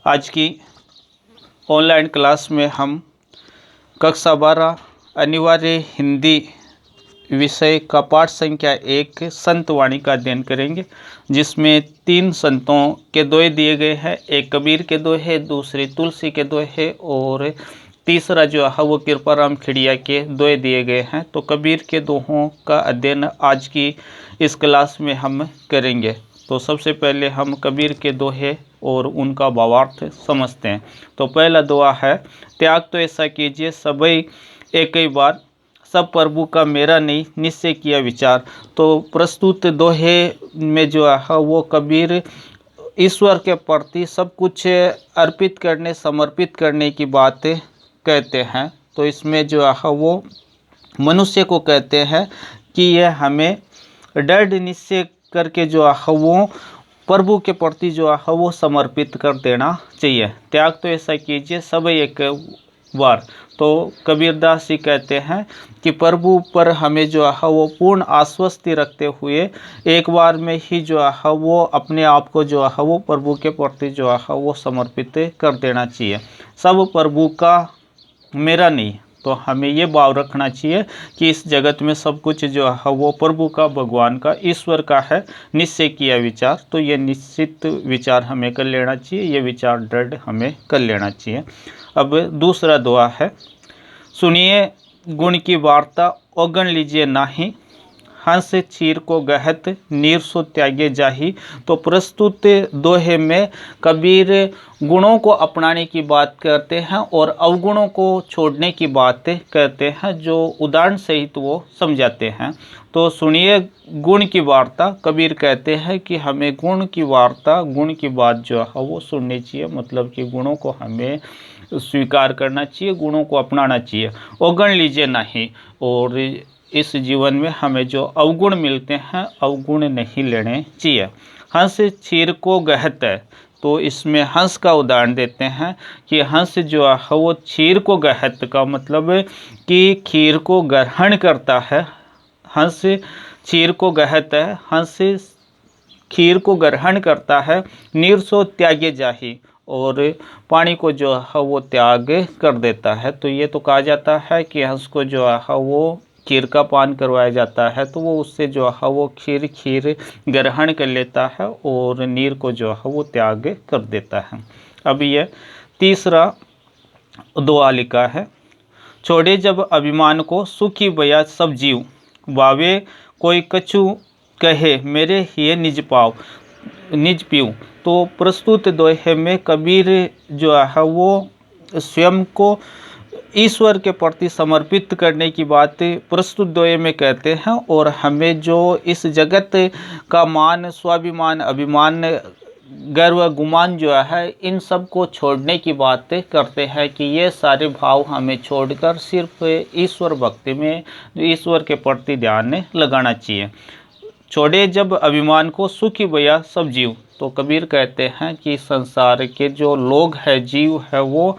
आज की online class में हम कक्षा 12 अनिवार्य हिंदी विषय का पाठ संख्या 1 संत वाणी का अध्ययन करेंगे, जिसमें 3 संतों के दोहे दिए गए हैं। एक कबीर के दोहे, दूसरे तुलसी के दोहे और तीसरा जो है वो कृपाराम खिड़िया के दोहे दिए गए हैं। तो कबीर के दोहों का अध्ययन आज की इस क्लास में हम करेंगे। तो सबसे पहले हम कबीर के दोहे और उनका भावार्थ समझते हैं। तो पहला दोहा है, त्याग तो ऐसा कीजिए सबई एक ही बार, सब प्रभु का मेरा नहीं निश्चय किया विचार। तो प्रस्तुत दोहे में जो है वो कबीर ईश्वर के प्रति सब कुछ अर्पित करने, समर्पित करने की बात कहते हैं। तो इसमें जो है वो मनुष्य को कहते हैं कि यह हमें दृढ़ निश्चय करके जो है वो प्रभु के प्रति जो है वो समर्पित कर देना चाहिए। त्याग तो ऐसा कीजिए सब एक बार। तो कबीरदास जी कहते हैं कि प्रभु पर हमें जो है वो पूर्ण आश्वस्ति रखते हुए एक बार में ही जो है वो अपने आप को जो है वो प्रभु के प्रति जो है वो समर्पित कर देना चाहिए। सब प्रभु का मेरा नहीं। तो हमें ये भाव रखना चाहिए कि इस जगत में सब कुछ जो है वो प्रभु का, भगवान का, ईश्वर का है, निश्चय किया विचार। तो ये निश्चित विचार हमें कर लेना चाहिए, ये विचार दृढ़ हमें कर लेना चाहिए। अब दूसरा दोहा है, सुनिए गुण की वार्ता औगण लीजिए नाही, हंस चीर को गहत नीर सो त्यागे जाही। तो प्रस्तुत दोहे में कबीर गुणों को अपनाने की बात करते हैं और अवगुणों को छोड़ने की बात कहते हैं, जो उदाहरण सहित वो समझाते हैं। तो सुनिए गुण की वार्ता, कबीर कहते हैं कि हमें गुण की वार्ता, गुण की बात जो है वो सुननी चाहिए। मतलब कि गुणों को हमें स्वीकार करना चाहिए, गुणों को अपनाना चाहिए। औगण लीजिए नहीं, और इस जीवन में हमें जो अवगुण मिलते हैं अवगुण नहीं लेने चाहिए। हंस चीर को गहत है। तो इसमें हंस का उदाहरण देते हैं कि हंस जो है वो चीर को गहत का मतलब कि खीर को ग्रहण करता है। हंस चीर को गहत है, हंस खीर को ग्रहण करता है। नीर सो त्यागे जाही, और पानी को जो है वो त्याग कर देता है। तो ये तो कहा जाता है कि हंस को जो है वो खीर का पान करवाया जाता है, तो वो उससे जो है वो खीर ग्रहण कर लेता है और नीर को जो है वो त्याग कर देता है। अब ये तीसरा दुआ लिखा है, छोड़े जब अभिमान को सुखी भया सब जीव, वावे कोई कछु कहे मेरे ये निज पाव निज पीऊ। तो प्रस्तुत दोहे में कबीर जो है वो स्वयं को ईश्वर के प्रति समर्पित करने की बात प्रस्तुत दोहे में कहते हैं, और हमें जो इस जगत का मान, स्वाभिमान, अभिमान, गर्व, गुमान जो है इन सब को छोड़ने की बात करते हैं कि ये सारे भाव हमें छोड़कर सिर्फ ईश्वर भक्ति में, ईश्वर के प्रति ध्यान लगाना चाहिए। छोड़े जब अभिमान को सुखी भया सब जीव। तो कबीर कहते हैं कि संसार के जो लोग हैं, जीव है, वो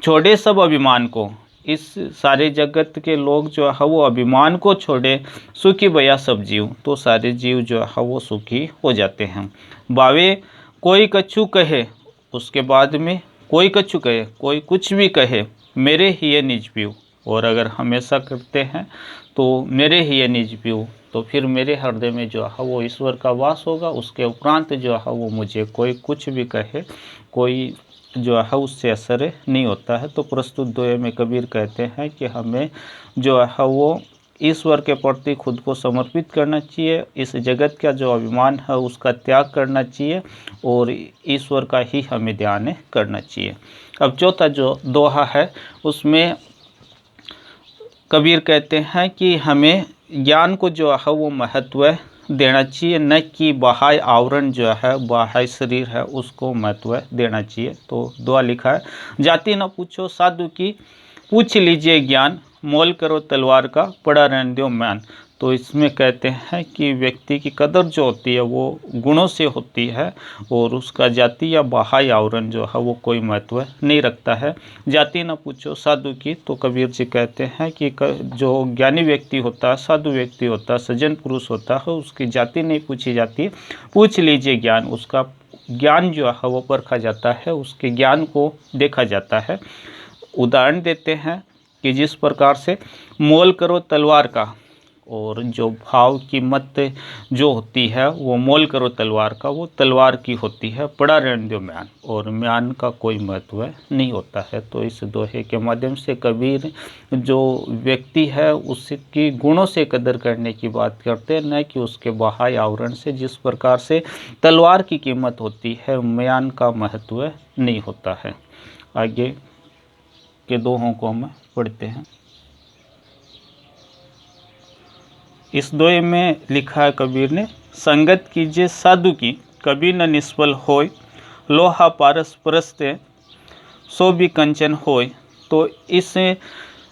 छोड़े सब अभिमान को। इस सारे जगत के लोग जो है वो अभिमान को छोड़े, सुखी भया सब जीव। तो सारे जीव जो है वो सुखी हो जाते हैं। बावे कोई कछु कहे, उसके बाद में कोई कछु कहे, कोई कुछ भी कहे, मेरे ही ये निज पीऊ। और अगर हमेशा करते हैं तो मेरे ही ये निज पीऊ, तो फिर मेरे हृदय में जो है वो ईश्वर का वास होगा। उसके उपरांत जो है वो मुझे कोई कुछ भी कहे, कोई जो है उससे असर नहीं होता है। तो प्रस्तुत दोहे में कबीर कहते हैं कि हमें जो है वो ईश्वर के प्रति खुद को समर्पित करना चाहिए, इस जगत का जो अभिमान है उसका त्याग करना चाहिए और ईश्वर का ही हमें ध्यान करना चाहिए। अब चौथा जो दोहा है उसमें कबीर कहते हैं कि हमें ज्ञान को जो है वो महत्व देना चाहिए, न कि बाह्य आवरण जो है, बाह्य शरीर है, उसको महत्व देना चाहिए। तो दुआ लिखा है, जाति न पूछो साधु की, पूछ लीजिए ज्ञान, मोल करो तलवार का, पड़ा रहने दो म्यान। तो इसमें कहते हैं कि व्यक्ति की कदर जो होती है वो गुणों से होती है, और उसका जाति या बाह्य आवरण जो है वो कोई महत्व नहीं रखता है। जाति न पूछो साधु की। तो कबीर जी कहते हैं कि जो ज्ञानी व्यक्ति होता है, साधु व्यक्ति होता है, सज्जन पुरुष होता है, उसकी जाति नहीं पूछी जाती, पूछ लीजिए ज्ञान, उसका ज्ञान जो है वो परखा जाता है, उसके ज्ञान को देखा जाता है। उदाहरण देते हैं कि जिस प्रकार से मोल करो तलवार का, और जो भाव कीमत जो होती है वो मोल करो तलवार का, वो तलवार की होती है, पड़ा रहने दो म्यान, और म्यान का कोई महत्व नहीं होता है। तो इस दोहे के माध्यम से कबीर जो व्यक्ति है उसकी गुणों से कदर करने की बात करते हैं, न कि उसके बाह्य आवरण से। जिस प्रकार से तलवार की कीमत होती है, म्यान का महत्व नहीं होता है। आगे के दोहों को हम पढ़ते हैं। इस दोहे में लिखा है कबीर ने, संगत कीजिए साधु की, कभी न निष्फल होय, लोहा पारस परस्ते, सो भी कंचन होय। तो इस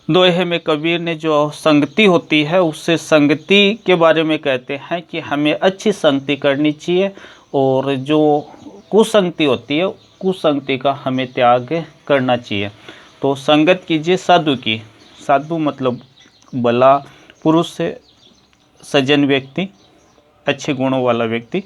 दोहे में कबीर ने जो संगति होती है, उससे संगति के बारे में कहते हैं कि हमें अच्छी संगति करनी चाहिए, और जो कुसंगति होती है, कुसंगति का हमें त्याग करना चाहिए। तो संगत कीजिए साधु की, साधु मतलब भला पुरुष से, सज्जन व्यक्ति, अच्छे गुणों वाला व्यक्ति।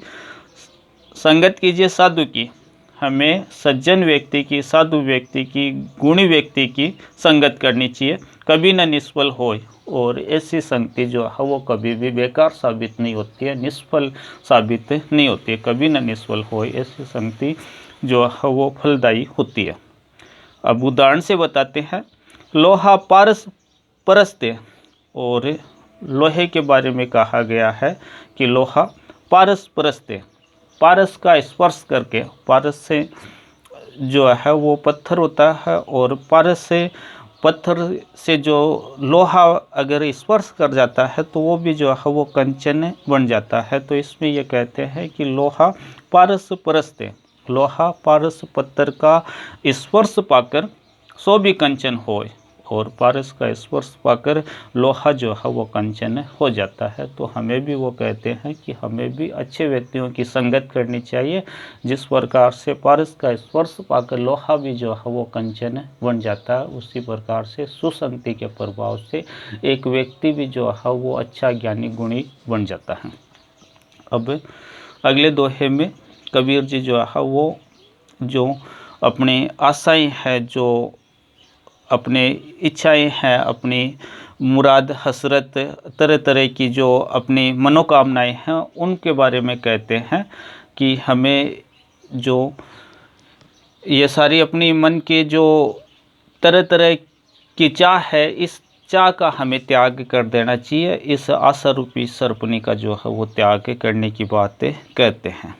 संगत कीजिए साधु की, हमें सज्जन व्यक्ति की, साधु व्यक्ति की, गुणी व्यक्ति की संगत करनी चाहिए। कभी न निष्फल होय, और ऐसी संगति जो है वो कभी भी बेकार साबित नहीं होती है, निष्फल साबित नहीं होती है। कभी न निष्फल होय, ऐसी संगति जो है वो फलदायी होती है। अब उदाहरण से बताते हैं। लोहा पारस परस्ते, और लोहे के बारे में कहा गया है कि लोहा पारस परस्ते, पारस का स्पर्श करके, पारस से जो है वो पत्थर होता है, और पारस से पत्थर से जो लोहा अगर स्पर्श कर जाता है तो वो भी जो है वो कंचन बन जाता है। तो इसमें ये कहते हैं कि लोहा पारस परस्ते, लोहा पारस पत्थर का स्पर्श पाकर सो भी कंचन होय, और पारस का स्पर्श पाकर लोहा जो है वो कंचन हो जाता है। तो हमें भी वो कहते हैं कि हमें भी अच्छे व्यक्तियों की संगत करनी चाहिए। जिस प्रकार से पारस का स्पर्श पाकर लोहा भी जो है वो कंचन बन जाता है, उसी प्रकार से सुसंगति के प्रभाव से एक व्यक्ति भी जो है वो अच्छा ज्ञानी गुणी बन जाता है। अब अगले दोहे में कबीर जी जो है वो जो अपनी आशाएं हैं, जो अपने इच्छाएं हैं, अपनी मुराद हसरत, तरह तरह की जो अपनी मनोकामनाएं हैं, उनके बारे में कहते हैं कि हमें जो ये सारी अपनी मन के जो तरह तरह की चाह है, इस चाह का हमें त्याग कर देना चाहिए। इस आशा रूपी सरपनी का जो है वो त्याग करने की बातें कहते हैं।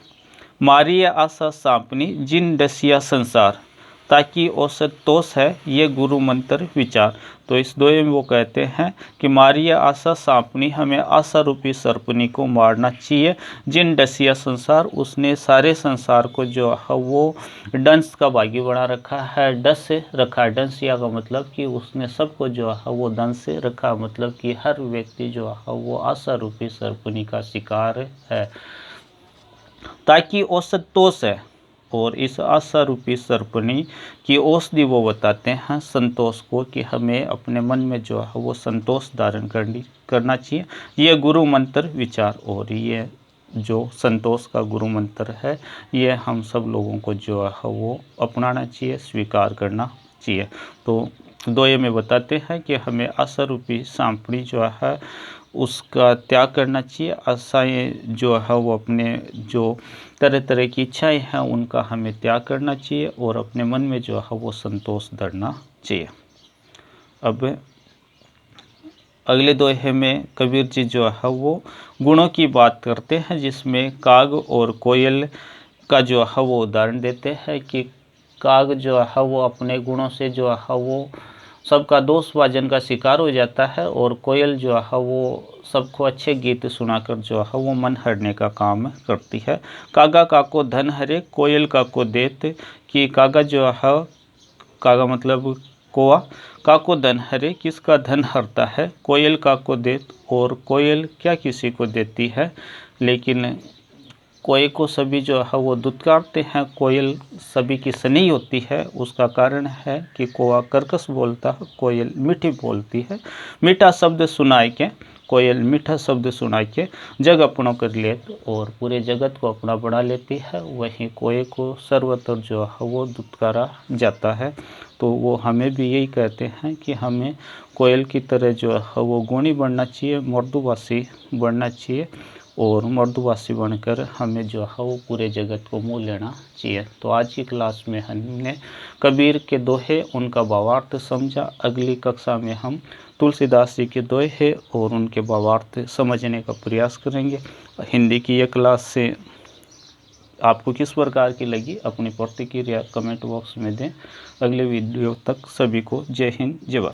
मारिया आशा सांपनी जिन डसिया संसार, ताकि औसत तोष है ये गुरु मंत्र विचार। तो इस दोहे में वो कहते हैं कि मारिया आशा सांपनी, हमें आशा रूपी सरपनी को मारना चाहिए। जिन डसिया संसार, उसने सारे संसार को जो है वो डंस का बागी बना रखा है, डस से रखा। डंसिया का मतलब कि उसने सबको जो है वो दंस से रखा, मतलब कि हर व्यक्ति जो है वो आशा रूपी सरपनी का शिकार है। ताकि औसत तोष है, और इस आशा रूपी सरपनी की औषधि वो बताते हैं संतोष को, कि हमें अपने मन में जो है वो संतोष धारण करना चाहिए। ये गुरु मंत्र विचार, और ये जो संतोष का गुरु मंत्र है, ये हम सब लोगों को जो है वो अपनाना चाहिए, स्वीकार करना चाहिए। तो दोहे में बताते हैं कि हमें आशा रूपी सांपड़ी जो है उसका त्याग करना चाहिए। आशाएं जो है वो अपने जो तरह तरह की इच्छाएं हैं उनका हमें त्याग करना चाहिए, और अपने मन में जो है वो संतोष धरना चाहिए। अब अगले दोहे में कबीर जी जो है वो गुणों की बात करते हैं, जिसमें काग और कोयल का जो है वो उदाहरण देते हैं कि काग जो है वो अपने गुणों से जो है वो सबका दोष भाजन का शिकार हो जाता है, और कोयल जो है वो सबको अच्छे गीत सुनाकर जो है वो मन हरने का काम करती है। कागा काको धन हरे, कोयल काको देत, कि कागा जो है, कागा मतलब कोआ, काको धन हरे, किसका धन हरता है, कोयल काको देत, और कोयल क्या किसी को देती है। लेकिन कोयल को सभी जो है वो दुत्कारते हैं, कोयल सभी की सनी होती है। उसका कारण है कि कोआ कर्कश बोलता है, कोयल मीठी बोलती है। मीठा शब्द सुनाए के कोयल मीठा शब्द सुना के जग अपना कर लेती और पूरे जगत को अपना बना लेती है, वहीं कोए को सर्वत्र जो है वो दुत्कारा जाता है। तो वो हमें भी यही कहते हैं कि हमें कोयल की तरह जो है वो गुणी बनना चाहिए, मृदुभाषी बनना चाहिए और मृदुभाषी बनकर हमें जो है वो पूरे जगत को मोह लेना चाहिए। तो आज की क्लास में हमने कबीर के दोहे उनका भावार्थ समझा। अगली कक्षा में हम तुलसीदास जी के दोहे और उनके भावार्थ समझने का प्रयास करेंगे। हिंदी की यह क्लास से आपको किस प्रकार की लगी अपनी प्रतिक्रिया कमेंट बॉक्स में दें। अगले वीडियो तक सभी को जय हिंद जय भारत।